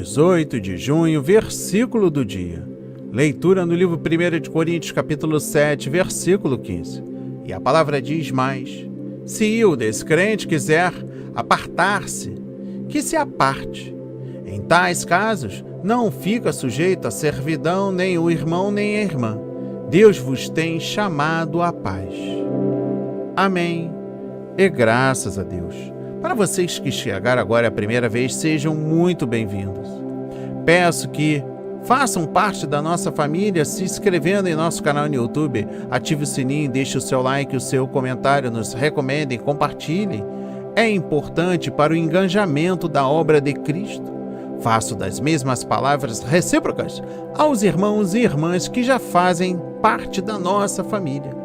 18 de junho, versículo do dia. Leitura no livro 1 de Coríntios, capítulo 7, versículo 15. E a palavra diz mais: se o descrente quiser apartar-se, que se aparte. Em tais casos, não fica sujeito à servidão nem o irmão nem a irmã. Deus vos tem chamado à paz. Amém. E graças a Deus. Para vocês que chegaram agora a primeira vez, sejam muito bem-vindos. Peço que façam parte da nossa família se inscrevendo em nosso canal no YouTube, ative o sininho, deixe o seu like, o seu comentário, nos recomendem, compartilhem. É importante para o engajamento da obra de Cristo. Faço das mesmas palavras recíprocas aos irmãos e irmãs que já fazem parte da nossa família.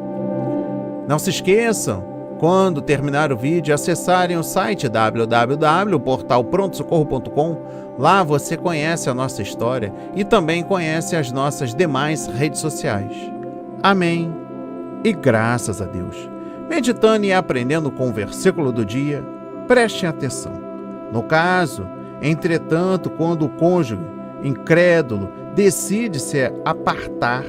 Não se esqueçam, quando terminar o vídeo, acessarem o site www.portalprontosocorro.com. Lá você conhece a nossa história e também conhece as nossas demais redes sociais. Amém. E graças a Deus. Meditando e aprendendo com o versículo do dia, prestem atenção. No caso, entretanto, quando o cônjuge incrédulo decide se apartar,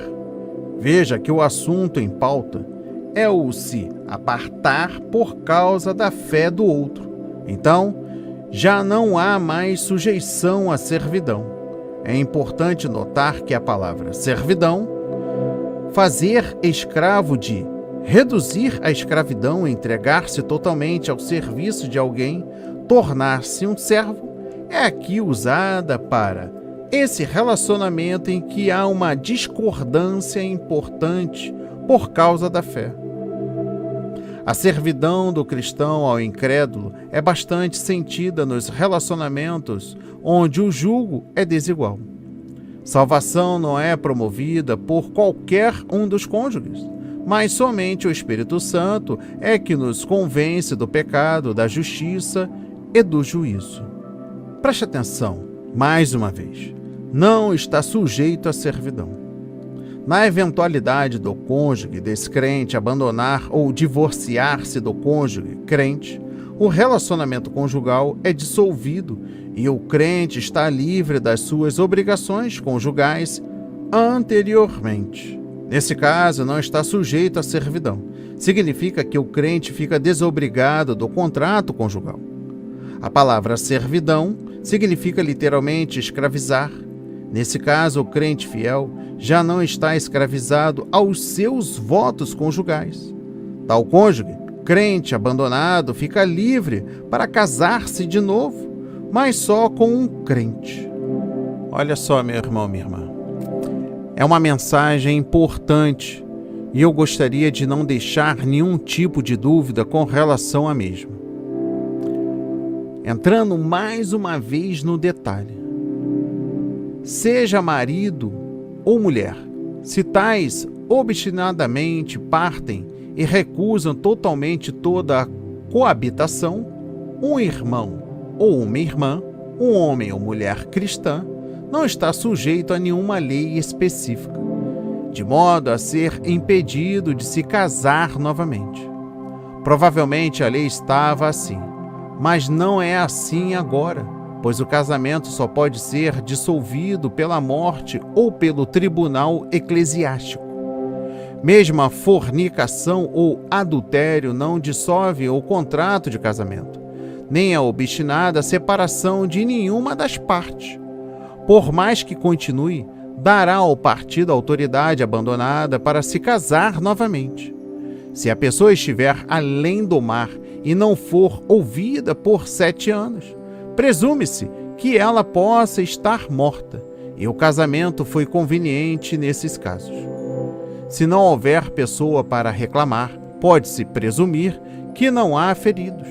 veja que o assunto em pauta é o se apartar por causa da fé do outro. Então, já não há mais sujeição à servidão. É importante notar que a palavra servidão, fazer escravo de, reduzir a escravidão, entregar-se totalmente ao serviço de alguém, tornar-se um servo, é aqui usada para esse relacionamento em que há uma discordância importante por causa da fé. A servidão do cristão ao incrédulo é bastante sentida nos relacionamentos onde o julgo é desigual. Salvação não é promovida por qualquer um dos cônjuges, mas somente o Espírito Santo é que nos convence do pecado, da justiça e do juízo. Preste atenção, mais uma vez, não está sujeito à servidão. Na eventualidade do cônjuge descrente abandonar ou divorciar-se do cônjuge crente, o relacionamento conjugal é dissolvido e o crente está livre das suas obrigações conjugais anteriormente. Nesse caso, não está sujeito à servidão. Significa que o crente fica desobrigado do contrato conjugal. A palavra servidão significa literalmente escravizar. Nesse caso, o crente fiel já não está escravizado aos seus votos conjugais. Tal cônjuge, crente abandonado, fica livre para casar-se de novo, mas só com um crente. Olha só, meu irmão, minha irmã. É uma mensagem importante e eu gostaria de não deixar nenhum tipo de dúvida com relação à mesma. Entrando mais uma vez no detalhe. Seja marido ou mulher, se tais obstinadamente partem e recusam totalmente toda a coabitação, um irmão ou uma irmã, um homem ou mulher cristã, não está sujeito a nenhuma lei específica, de modo a ser impedido de se casar novamente. Provavelmente a lei estava assim, mas não é assim agora, pois o casamento só pode ser dissolvido pela morte ou pelo tribunal eclesiástico. Mesmo a fornicação ou adultério não dissolve o contrato de casamento, nem a obstinada separação de nenhuma das partes. Por mais que continue, dará ao partido a autoridade abandonada para se casar novamente. Se a pessoa estiver além do mar e não for ouvida por 7 anos, presume-se que ela possa estar morta, e o casamento foi conveniente nesses casos. Se não houver pessoa para reclamar, pode-se presumir que não há feridos.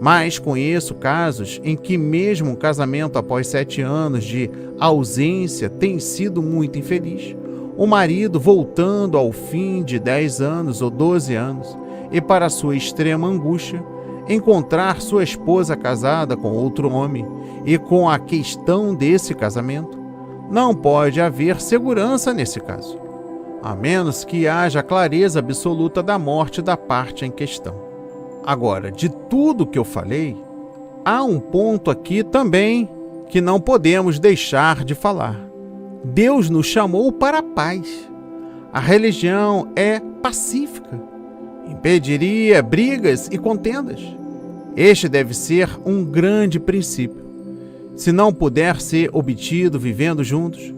Mas conheço casos em que mesmo um casamento após 7 anos de ausência tem sido muito infeliz. O marido voltando ao fim de 10 anos ou 12 anos, e para sua extrema angústia, encontrar sua esposa casada com outro homem e com a questão desse casamento, não pode haver segurança nesse caso, a menos que haja clareza absoluta da morte da parte em questão. Agora, de tudo que eu falei, há um ponto aqui também que não podemos deixar de falar. Deus nos chamou para a paz. A religião é pacífica. Impediria brigas e contendas. Este deve ser um grande princípio. Se não puder ser obtido vivendo juntos,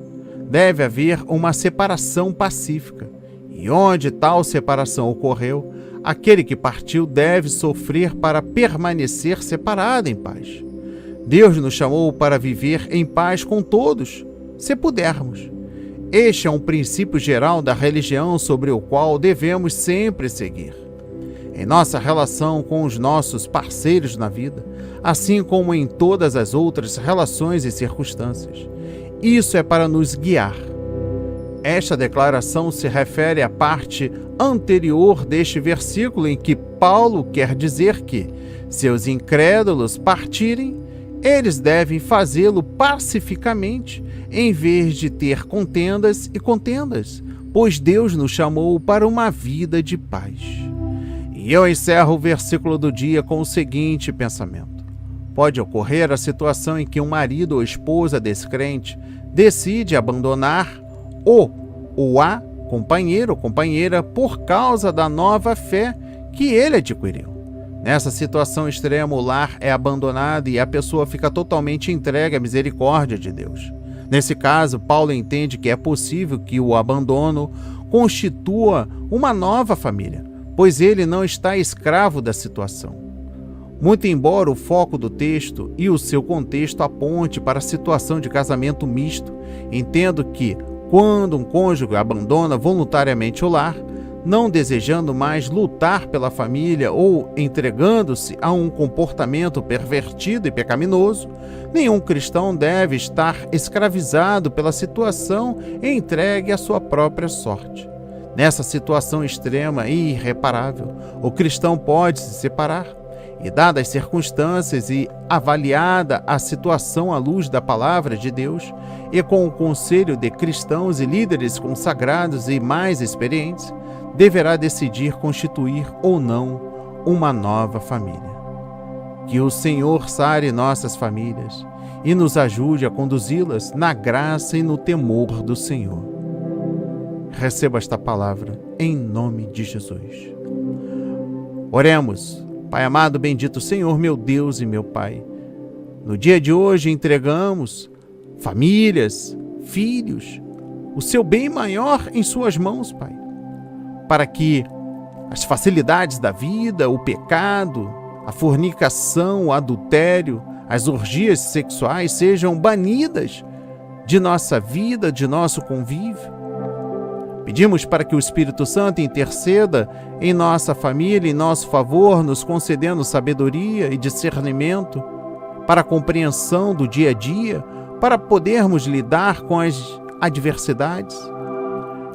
deve haver uma separação pacífica. E onde tal separação ocorreu, aquele que partiu deve sofrer para permanecer separado em paz. Deus nos chamou para viver em paz com todos, se pudermos. Este é um princípio geral da religião sobre o qual devemos sempre seguir. Em nossa relação com os nossos parceiros na vida, assim como em todas as outras relações e circunstâncias. Isso é para nos guiar. Esta declaração se refere à parte anterior deste versículo em que Paulo quer dizer que, se os incrédulos partirem, eles devem fazê-lo pacificamente, em vez de ter contendas e contendas, pois Deus nos chamou para uma vida de paz. E eu encerro o versículo do dia com o seguinte pensamento. Pode ocorrer a situação em que um marido ou esposa descrente decide abandonar a companheiro ou companheira por causa da nova fé que ele adquiriu. Nessa situação extrema, o lar é abandonado e a pessoa fica totalmente entregue à misericórdia de Deus. Nesse caso, Paulo entende que é possível que o abandono constitua uma nova família, pois ele não está escravo da situação. Muito embora o foco do texto e o seu contexto aponte para a situação de casamento misto, entendo que, quando um cônjuge abandona voluntariamente o lar, não desejando mais lutar pela família ou entregando-se a um comportamento pervertido e pecaminoso, nenhum cristão deve estar escravizado pela situação e entregue à sua própria sorte. Nessa situação extrema e irreparável, o cristão pode se separar e, dadas as circunstâncias e avaliada a situação à luz da palavra de Deus e com o conselho de cristãos e líderes consagrados e mais experientes, deverá decidir constituir ou não uma nova família. Que o Senhor sare nossas famílias e nos ajude a conduzi-las na graça e no temor do Senhor. Receba esta palavra em nome de Jesus. Oremos. Pai amado, bendito Senhor, meu Deus e meu Pai. No dia de hoje entregamos famílias, filhos, o seu bem maior em suas mãos, Pai, para que as facilidades da vida, o pecado, a fornicação, o adultério, as orgias sexuais sejam banidas de nossa vida, de nosso convívio. Pedimos para que o Espírito Santo interceda em nossa família, em nosso favor, nos concedendo sabedoria e discernimento para a compreensão do dia a dia, para podermos lidar com as adversidades.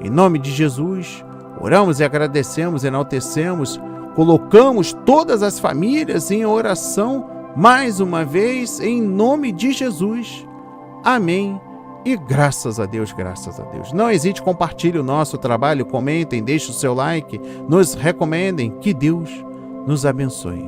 Em nome de Jesus, oramos e agradecemos, enaltecemos, colocamos todas as famílias em oração mais uma vez, em nome de Jesus. Amém. E graças a Deus, graças a Deus. Não hesite, compartilhe o nosso trabalho, comentem, deixe o seu like, nos recomendem. Que Deus nos abençoe.